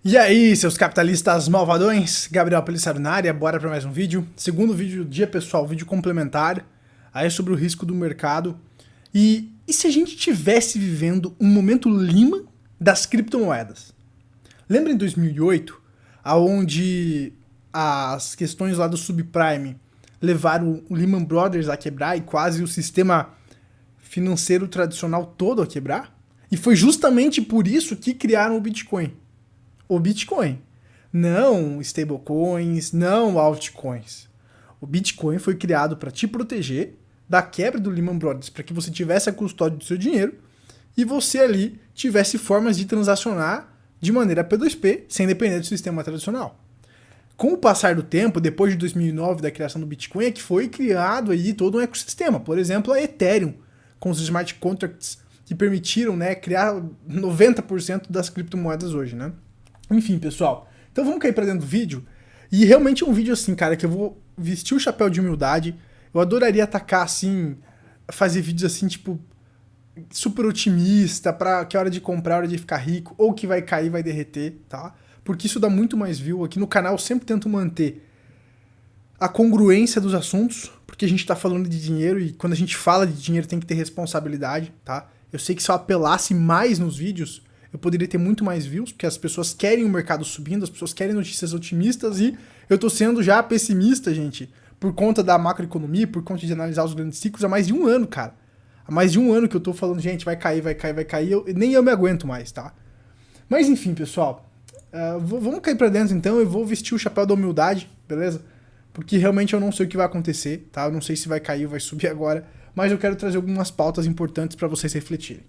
E aí, seus capitalistas malvadões? Gabriel Pelissaro na área, bora para mais um vídeo. Segundo vídeo do dia, pessoal, vídeo complementar, aí sobre o risco do mercado. E se a gente tivesse vivendo um momento Lehman das criptomoedas? Lembra em 2008, aonde as questões lá do subprime levaram o Lehman Brothers a quebrar e quase o sistema financeiro tradicional todo a quebrar? E foi justamente por isso que criaram o Bitcoin. O Bitcoin. Não stablecoins, não altcoins. O Bitcoin foi criado para te proteger da quebra do Lehman Brothers, para que você tivesse a custódia do seu dinheiro e você ali tivesse formas de transacionar de maneira P2P, sem depender do sistema tradicional. Com o passar do tempo, depois de 2009, da criação do Bitcoin, é que foi criado aí todo um ecossistema. Por exemplo, a Ethereum, com os smart contracts que permitiram, né, criar 90% das criptomoedas hoje, né? Enfim, pessoal, então vamos cair pra dentro do vídeo. E realmente é um vídeo assim, cara, que eu vou vestir o chapéu de humildade. Eu adoraria atacar assim, fazer vídeos assim, tipo, super otimista, pra que é hora de comprar, hora de ficar rico, ou que vai cair, vai derreter, tá? Porque isso dá muito mais view. Aqui no canal eu sempre tento manter a congruência dos assuntos, porque a gente tá falando de dinheiro e quando a gente fala de dinheiro tem que ter responsabilidade, tá? Eu sei que se eu apelasse mais nos vídeos, eu poderia ter muito mais views, porque as pessoas querem o mercado subindo, as pessoas querem notícias otimistas e eu tô sendo já pessimista, gente, por conta da macroeconomia, por conta de analisar os grandes ciclos há mais de um ano, cara. Há mais de um ano que eu tô falando, gente, vai cair, vai cair, vai cair, nem eu me aguento mais, tá? Mas enfim, pessoal, vamos cair pra dentro então, eu vou vestir o chapéu da humildade, beleza? Porque realmente eu não sei o que vai acontecer, tá? Eu não sei se vai cair ou vai subir agora, mas eu quero trazer algumas pautas importantes para vocês refletirem.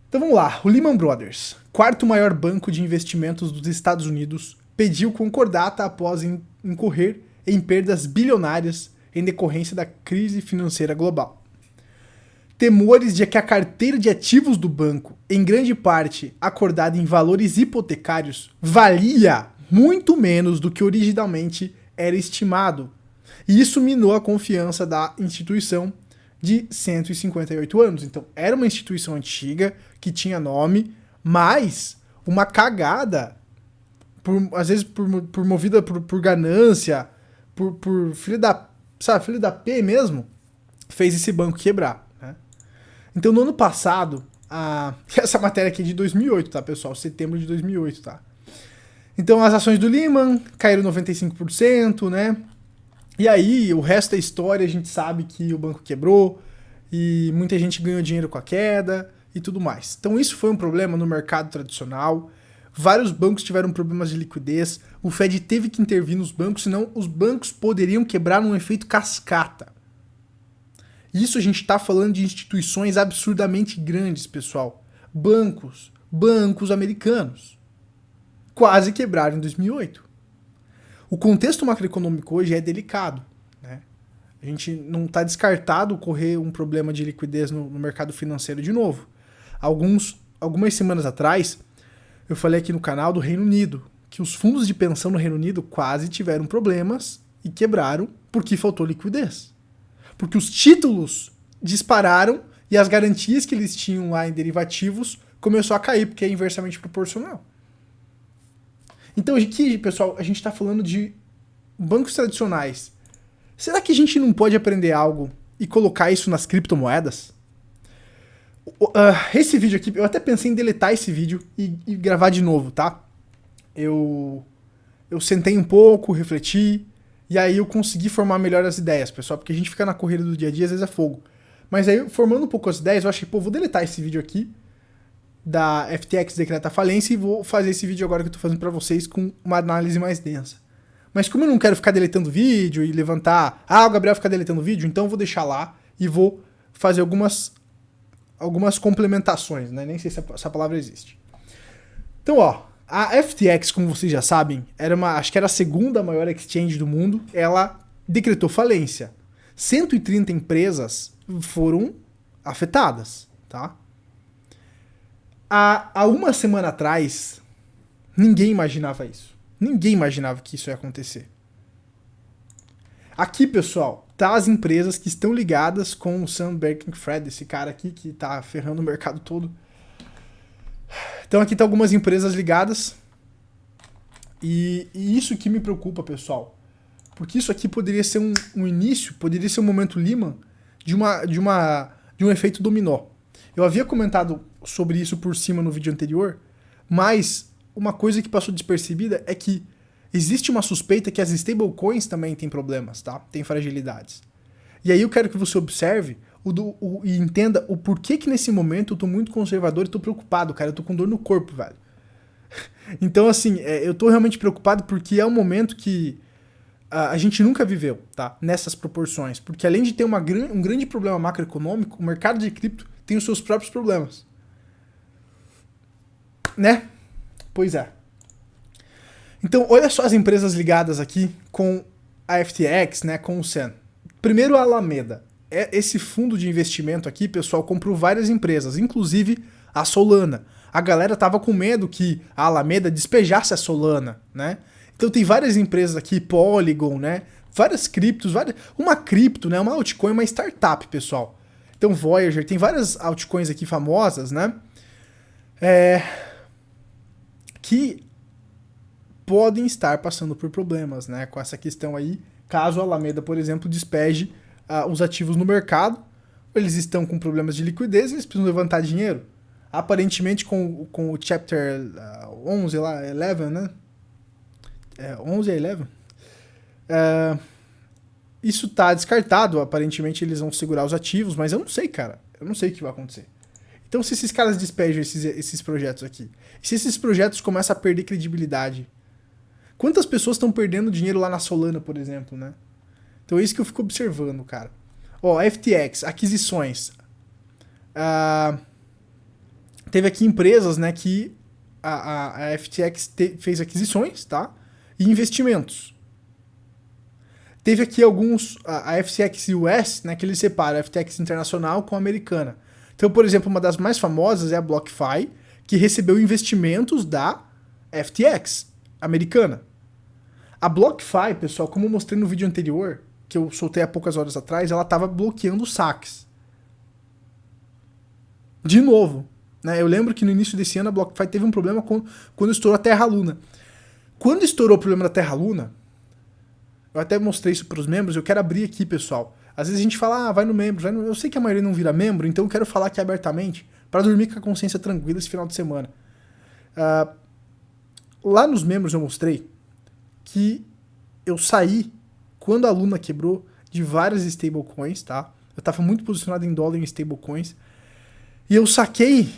Então vamos lá, o Lehman Brothers, quarto maior banco de investimentos dos Estados Unidos, pediu concordata após incorrer em perdas bilionárias em decorrência da crise financeira global. Temores de que a carteira de ativos do banco, em grande parte acordada em valores hipotecários, valia muito menos do que originalmente era estimado. E isso minou a confiança da instituição de 158 anos. Então, era uma instituição antiga, que tinha nome, mas uma cagada, às vezes movida por ganância, por filho da P mesmo, fez esse banco quebrar. Né? Então, no ano passado, essa matéria aqui é de 2008, tá, pessoal? Setembro de 2008, tá? Então, as ações do Lehman caíram 95%, né? E aí, o resto da história, a gente sabe que o banco quebrou e muita gente ganhou dinheiro com a queda e tudo mais. Então isso foi um problema no mercado tradicional. Vários bancos tiveram problemas de liquidez. O Fed teve que intervir nos bancos, senão os bancos poderiam quebrar num efeito cascata. Isso a gente está falando de instituições absurdamente grandes, pessoal. Bancos americanos. Quase quebraram em 2008. O contexto macroeconômico hoje é delicado, né? A gente não está descartado ocorrer um problema de liquidez no mercado financeiro de novo. Algumas semanas atrás, eu falei aqui no canal do Reino Unido, que os fundos de pensão no Reino Unido quase tiveram problemas e quebraram porque faltou liquidez. Porque os títulos dispararam e as garantias que eles tinham lá em derivativos começou a cair, porque é inversamente proporcional. Então aqui, pessoal, a gente está falando de bancos tradicionais. Será que a gente não pode aprender algo e colocar isso nas criptomoedas? Esse vídeo aqui, eu até pensei em deletar esse vídeo e gravar de novo, tá? Eu sentei um pouco, refleti, e aí eu consegui formar melhor as ideias, pessoal, porque a gente fica na corrida do dia a dia, às vezes é fogo. Mas aí, formando um pouco as ideias, eu achei, pô, vou deletar esse vídeo aqui, da FTX decretar falência, e vou fazer esse vídeo agora que eu tô fazendo pra vocês com uma análise mais densa. Mas como eu não quero ficar deletando vídeo e levantar... o Gabriel fica deletando vídeo, então eu vou deixar lá e vou fazer algumas complementações, né? Nem sei se essa palavra existe. Então, a FTX, como vocês já sabem, acho que era a segunda maior exchange do mundo, ela decretou falência. 130 empresas foram afetadas, tá? Há uma semana atrás, ninguém imaginava isso. Ninguém imaginava que isso ia acontecer. Aqui, pessoal, tá as empresas que estão ligadas com o Sam Bankman-Fried, esse cara aqui que tá ferrando o mercado todo. Então aqui tá algumas empresas ligadas. E isso que me preocupa, pessoal. Porque isso aqui poderia ser um início, poderia ser um momento Lehman de um efeito dominó. Eu havia comentado sobre isso por cima no vídeo anterior, mas uma coisa que passou despercebida é que existe uma suspeita que as stablecoins também têm problemas, tá? Tem fragilidades. E aí eu quero que você observe e entenda o porquê que nesse momento eu tô muito conservador e tô preocupado, cara. Eu tô com dor no corpo, velho. Então, assim, eu tô realmente preocupado porque é um momento que a gente nunca viveu, tá? Nessas proporções. Porque além de ter um grande problema macroeconômico, o mercado de cripto tem os seus próprios problemas. Né? Pois é. Então, olha só as empresas ligadas aqui com a FTX, né? Com o SEN. Primeiro, a Alameda. Esse fundo de investimento aqui, pessoal, comprou várias empresas, inclusive a Solana. A galera tava com medo que a Alameda despejasse a Solana, né? Então tem várias empresas aqui, Polygon, né? Várias criptos, uma cripto, né? Uma altcoin, uma startup, pessoal. Então Voyager, tem várias altcoins aqui famosas, né? Que podem estar passando por problemas, né? Com essa questão aí, caso a Alameda, por exemplo, despeje os ativos no mercado, eles estão com problemas de liquidez, eles precisam levantar dinheiro. Aparentemente com o Chapter 11 lá, 11, né? 11 a 11. Isso tá descartado, aparentemente eles vão segurar os ativos, mas eu não sei, cara. Eu não sei o que vai acontecer. Então se esses caras despejam esses projetos aqui, se esses projetos começam a perder credibilidade, quantas pessoas estão perdendo dinheiro lá na Solana, por exemplo, né? Então é isso que eu fico observando, cara. Ó, FTX, aquisições. Teve aqui empresas, né, que a FTX fez aquisições, tá? E investimentos. Teve aqui alguns, a FTX US, né, que eles separam a FTX internacional com a americana. Então, por exemplo, uma das mais famosas é a BlockFi, que recebeu investimentos da FTX americana. A BlockFi, pessoal, como eu mostrei no vídeo anterior, que eu soltei há poucas horas atrás, ela estava bloqueando os saques. De novo. Né? Eu lembro que no início desse ano a BlockFi teve um problema quando estourou a Terra Luna. Quando estourou o problema da Terra Luna, eu até mostrei isso para os membros, eu quero abrir aqui, pessoal. Às vezes a gente fala, vai no membro, eu sei que a maioria não vira membro, então eu quero falar aqui abertamente, para dormir com a consciência tranquila esse final de semana. Lá nos membros eu mostrei que eu saí, quando a Luna quebrou, de várias stablecoins, tá? Eu estava muito posicionado em dólar em stablecoins, e eu saquei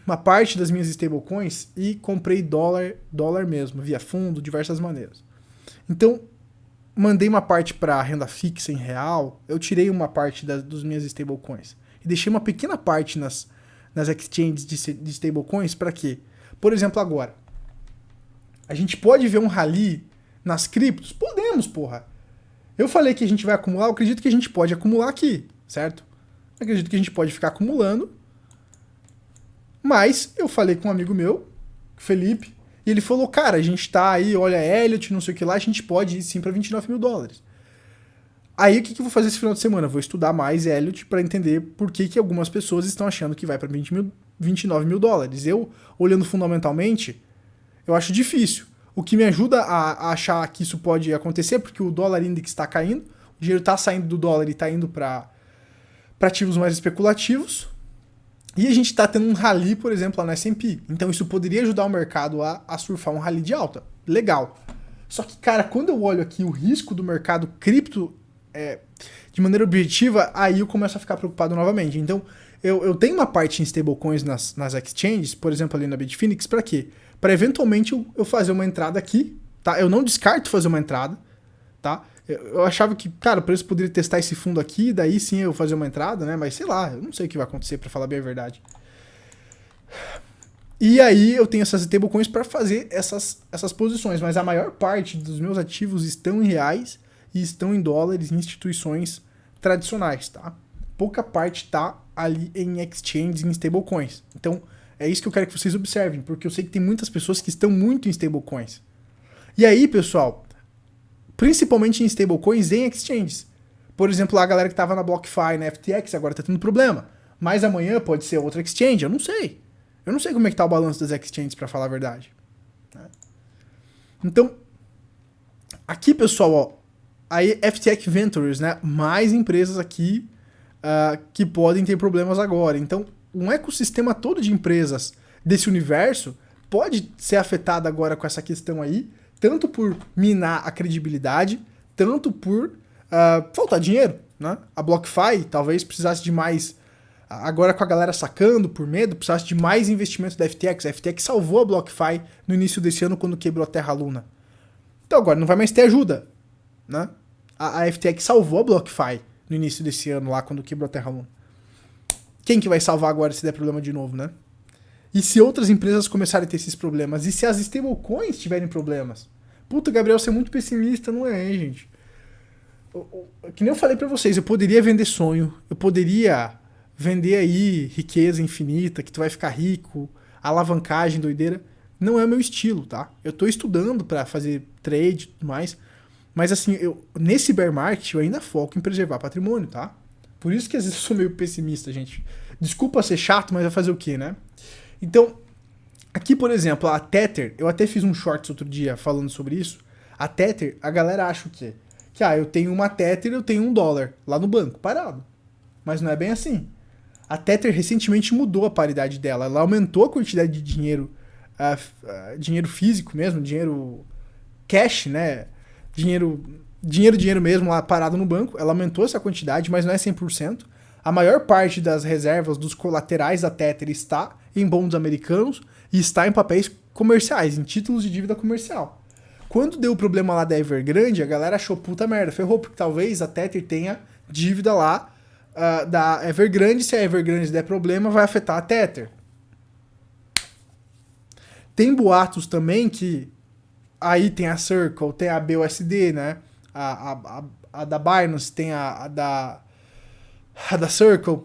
uma parte das minhas stablecoins e comprei dólar mesmo, via fundo, diversas maneiras. Então, mandei uma parte para renda fixa em real, eu tirei uma parte das minhas stablecoins e deixei uma pequena parte nas exchanges de stablecoins para quê? Por exemplo, agora, a gente pode ver um rally nas criptos? Podemos, porra. Eu falei que a gente vai acumular, eu acredito que a gente pode acumular aqui, certo? Eu acredito que a gente pode ficar acumulando, mas eu falei com um amigo meu, Felipe, e ele falou, cara, a gente tá aí, olha, Elliott, não sei o que lá, a gente pode ir sim pra $29 mil. Aí o que eu vou fazer esse final de semana? Eu vou estudar mais Elliott para entender por que algumas pessoas estão achando que vai pra $29 mil. Eu, olhando fundamentalmente, eu acho difícil. O que me ajuda a achar que isso pode acontecer, porque o dólar index está caindo, o dinheiro está saindo do dólar e está indo para ativos mais especulativos, e a gente está tendo um rally, por exemplo, lá no S&P. Então isso poderia ajudar o mercado a surfar um rally de alta. Legal. Só que, cara, quando eu olho aqui o risco do mercado cripto de maneira objetiva, aí eu começo a ficar preocupado novamente. Então, eu tenho uma parte em stablecoins nas exchanges, por exemplo, ali na Bitfinex, para quê? Para eventualmente eu fazer uma entrada aqui, tá? Eu não descarto fazer uma entrada, tá? Eu achava que, cara, o preço poderia testar esse fundo aqui, daí sim eu fazer uma entrada, né? Mas sei lá, eu não sei o que vai acontecer, para falar bem a verdade. E aí eu tenho essas stablecoins para fazer essas posições, mas a maior parte dos meus ativos estão em reais e estão em dólares em instituições tradicionais, tá? Pouca parte tá ali em exchanges, em stablecoins. Então, é isso que eu quero que vocês observem, porque eu sei que tem muitas pessoas que estão muito em stablecoins. E aí, pessoal, principalmente em stablecoins em exchanges. Por exemplo, a galera que estava na BlockFi, na FTX, agora está tendo problema. Mas amanhã pode ser outra exchange, eu não sei. Eu não sei como é que tá o balanço das exchanges, para falar a verdade. Então, aqui, pessoal, ó, aí FTX Ventures, né? Mais empresas aqui que podem ter problemas agora. Então, um ecossistema todo de empresas desse universo pode ser afetado agora com essa questão aí, tanto por minar a credibilidade, tanto por faltar dinheiro, né? A BlockFi talvez precisasse de mais, agora com a galera sacando por medo, precisasse de mais investimentos da FTX. A FTX salvou a BlockFi no início desse ano quando quebrou a Terra Luna. Então agora não vai mais ter ajuda, né? A FTX salvou a BlockFi no início desse ano lá quando quebrou a Terra Luna. Quem que vai salvar agora se der problema de novo, né? E se outras empresas começarem a ter esses problemas? E se as stablecoins tiverem problemas? Puta, Gabriel, você é muito pessimista, não é, gente? Que nem eu falei pra vocês, eu poderia vender sonho, eu poderia vender aí riqueza infinita, que tu vai ficar rico, alavancagem, doideira. Não é meu estilo, tá? Eu tô estudando pra fazer trade e tudo mais, mas assim, nesse bear market eu ainda foco em preservar patrimônio, tá? Por isso que às vezes eu sou meio pessimista, gente. Desculpa ser chato, mas vai fazer o quê, né? Então, aqui, por exemplo, a Tether, eu até fiz um shorts outro dia falando sobre isso. A Tether, a galera acha o quê? Que eu tenho uma Tether, eu tenho $1 lá no banco, parado. Mas não é bem assim. A Tether recentemente mudou a paridade dela. Ela aumentou a quantidade de dinheiro, dinheiro físico mesmo, dinheiro cash, né? Dinheiro mesmo lá parado no banco. Ela aumentou essa quantidade, mas não é 100%. A maior parte das reservas dos colaterais da Tether está em bonds americanos e está em papéis comerciais, em títulos de dívida comercial. Quando deu o problema lá da Evergrande, a galera achou puta merda, ferrou, porque talvez a Tether tenha dívida lá da Evergrande. Se a Evergrande der problema, vai afetar a Tether. Tem boatos também que aí tem a Circle, tem a BUSD, né? A da Binance, tem a da Circle,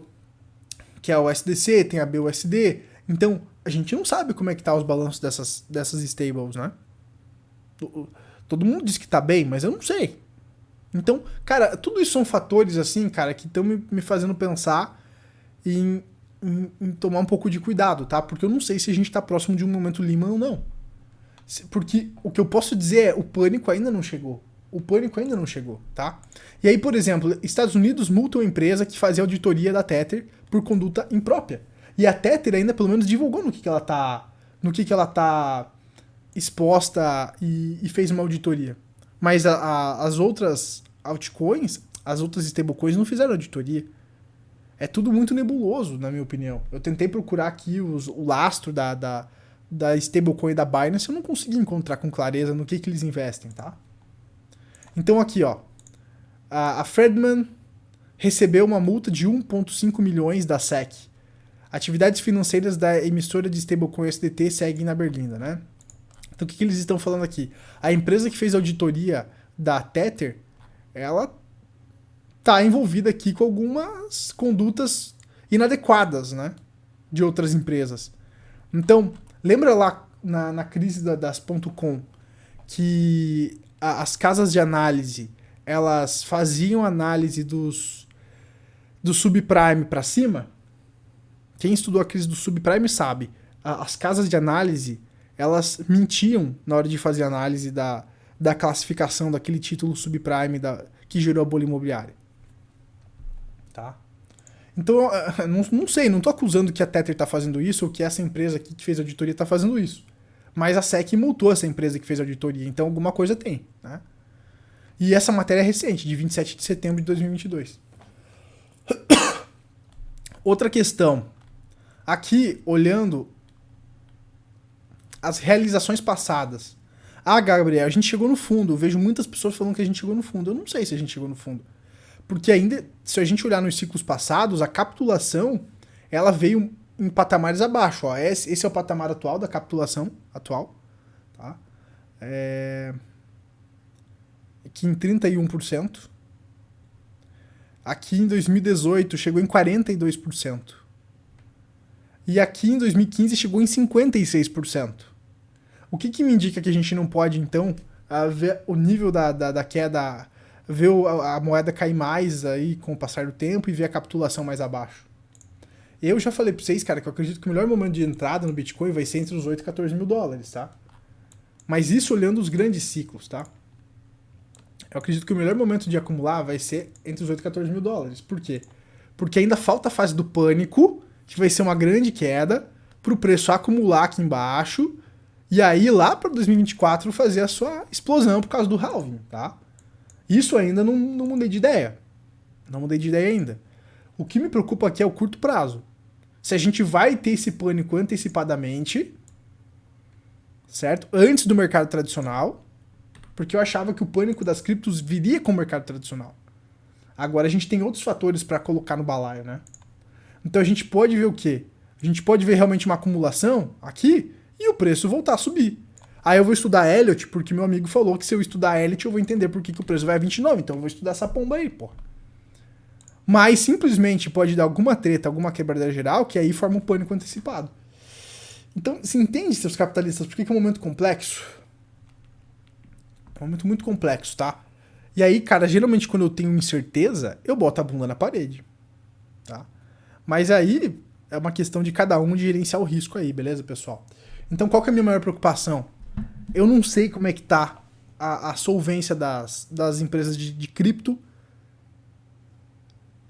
que é o USDC, tem a BUSD. Então, a gente não sabe como é que tá os balanços dessas stables, né? Todo mundo diz que tá bem, mas eu não sei. Então, cara, tudo isso são fatores, assim, cara, que estão me fazendo pensar em tomar um pouco de cuidado, tá? Porque eu não sei se a gente tá próximo de um momento Lehman ou não. Porque o que eu posso dizer é, o pânico ainda não chegou. O pânico ainda não chegou, tá? E aí, por exemplo, Estados Unidos multam a empresa que fazia auditoria da Tether por conduta imprópria. E a Tether ainda pelo menos divulgou no que ela tá exposta e fez uma auditoria. Mas as outras altcoins, as outras stablecoins não fizeram auditoria. É tudo muito nebuloso, na minha opinião. Eu tentei procurar aqui o lastro da stablecoin da Binance, eu não consegui encontrar com clareza no que eles investem, tá? Então aqui, ó, a Fredman recebeu uma multa de 1,5 milhões da SEC. Atividades financeiras da emissora de stablecoin USDT seguem na Berlinda, né? Então o que eles estão falando aqui? A empresa que fez a auditoria da Tether, ela tá envolvida aqui com algumas condutas inadequadas, né? De outras empresas. Então, lembra lá na crise das .com que as casas de análise, elas faziam análise do subprime para cima? Quem estudou a crise do subprime sabe. As casas de análise, elas mentiam na hora de fazer análise da classificação daquele título subprime que gerou a bolha imobiliária. Tá? Então, não sei, não tô acusando que a Tether tá fazendo isso ou que essa empresa aqui que fez a auditoria tá fazendo isso. Mas a SEC multou essa empresa que fez a auditoria, então alguma coisa tem, né? E essa matéria é recente, de 27 de setembro de 2022. Outra questão. Aqui, olhando as realizações passadas. Gabriel, a gente chegou no fundo. Eu vejo muitas pessoas falando que a gente chegou no fundo. Eu não sei se a gente chegou no fundo. Porque ainda, se a gente olhar nos ciclos passados, a capitulação, ela veio em patamares abaixo. Ó. Esse é o patamar atual da capitulação atual. Tá? Aqui em 31%. Aqui em 2018 chegou em 42%. E aqui em 2015 chegou em 56%. O que me indica que a gente não pode, então, ver o nível da queda, ver a moeda cair mais aí com o passar do tempo e ver a capitulação mais abaixo? Eu já falei pra vocês, cara, que eu acredito que o melhor momento de entrada no Bitcoin vai ser entre os 8 e 14 mil dólares, tá? Mas isso olhando os grandes ciclos, tá? Eu acredito que o melhor momento de acumular vai ser entre os 8 e 14 mil dólares. Por quê? Porque ainda falta a fase do pânico, que vai ser uma grande queda, para o preço acumular aqui embaixo, e aí lá para 2024 fazer a sua explosão por causa do halving, tá? Isso ainda não mudei de ideia. Não mudei de ideia ainda. O que me preocupa aqui é o curto prazo. Se a gente vai ter esse pânico antecipadamente, certo? Antes do mercado tradicional, porque eu achava que o pânico das criptos viria com o mercado tradicional. Agora a gente tem outros fatores para colocar no balaio, né? Então a gente pode ver o quê? A gente pode ver realmente uma acumulação aqui e o preço voltar a subir. Aí eu vou estudar Elliott, porque meu amigo falou que se eu estudar Elliott eu vou entender por que o preço vai a 29, então eu vou estudar essa pomba aí, pô. Mas simplesmente pode dar alguma treta, alguma quebradeira geral, que aí forma um pânico antecipado. Então, você entende, seus capitalistas, por que é um momento complexo? É um momento muito complexo, tá? E aí, cara, geralmente quando eu tenho incerteza, eu boto a bunda na parede, tá? Mas aí é uma questão de cada um de gerenciar o risco aí, beleza, pessoal? Então, qual que é a minha maior preocupação? Eu não sei como é que tá a solvência das empresas de cripto.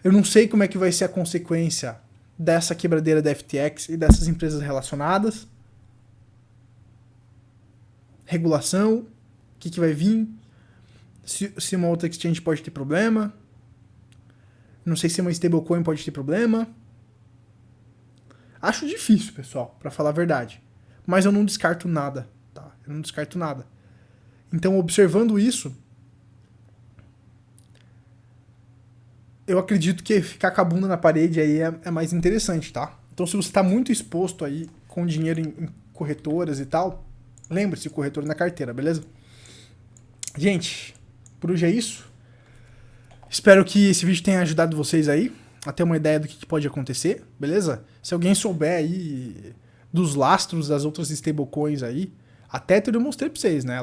Eu não sei como é que vai ser a consequência dessa quebradeira da FTX e dessas empresas relacionadas. Regulação, o que vai vir? Se uma outra exchange pode ter problema. Não sei se uma stablecoin pode ter problema. Acho difícil, pessoal, pra falar a verdade. Mas eu não descarto nada, tá? Eu não descarto nada. Então, observando isso, eu acredito que ficar com a bunda na parede aí é mais interessante, tá? Então, se você está muito exposto aí com dinheiro em corretoras e tal, lembre-se, corretor na carteira, beleza? Gente, por hoje é isso. Espero que esse vídeo tenha ajudado vocês aí a ter uma ideia do que pode acontecer, beleza? Se alguém souber aí dos lastros das outras stablecoins aí, a Tether eu mostrei pra vocês, né?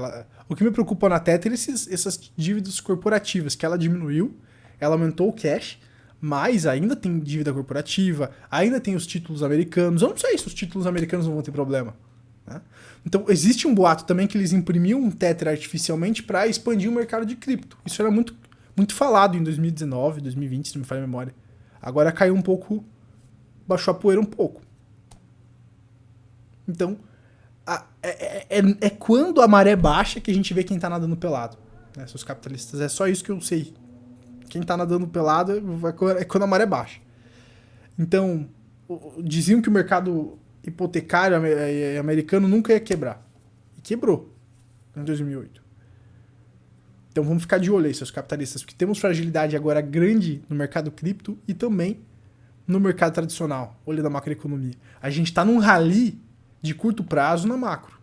O que me preocupa na Tether é essas dívidas corporativas, que ela diminuiu, ela aumentou o cash, mas ainda tem dívida corporativa, ainda tem os títulos americanos. Eu não sei se os títulos americanos não vão ter problema, né? Então, existe um boato também que eles imprimiam um Tether artificialmente para expandir o mercado de cripto. Isso era muito, muito falado em 2019, 2020, se não me falha a memória. Agora caiu um pouco, baixou a poeira um pouco. Então, é quando a maré baixa que a gente vê quem tá nadando pelado, né, seus capitalistas? É só isso que eu sei. Quem tá nadando pelado é quando a maré baixa. Então, diziam que o mercado hipotecário americano nunca ia quebrar. E quebrou em 2008. Então vamos ficar de olho aí, seus capitalistas, porque temos fragilidade agora grande no mercado cripto e também no mercado tradicional, olhando a macroeconomia. A gente está num rally de curto prazo na macro.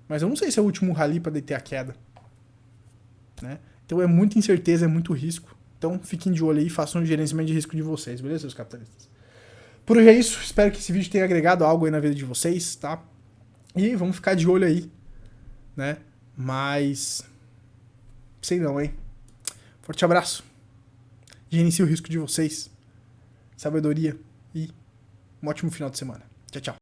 Mas eu não sei se é o último rally para deter a queda, né? Então é muita incerteza, é muito risco. Então fiquem de olho aí e façam um gerenciamento de risco de vocês, beleza, seus capitalistas? Por hoje é isso. Espero que esse vídeo tenha agregado algo aí na vida de vocês, tá? E vamos ficar de olho aí, né? Mas sei não, hein? Forte abraço. Gerencie o risco de vocês. Sabedoria e um ótimo final de semana. Tchau, tchau.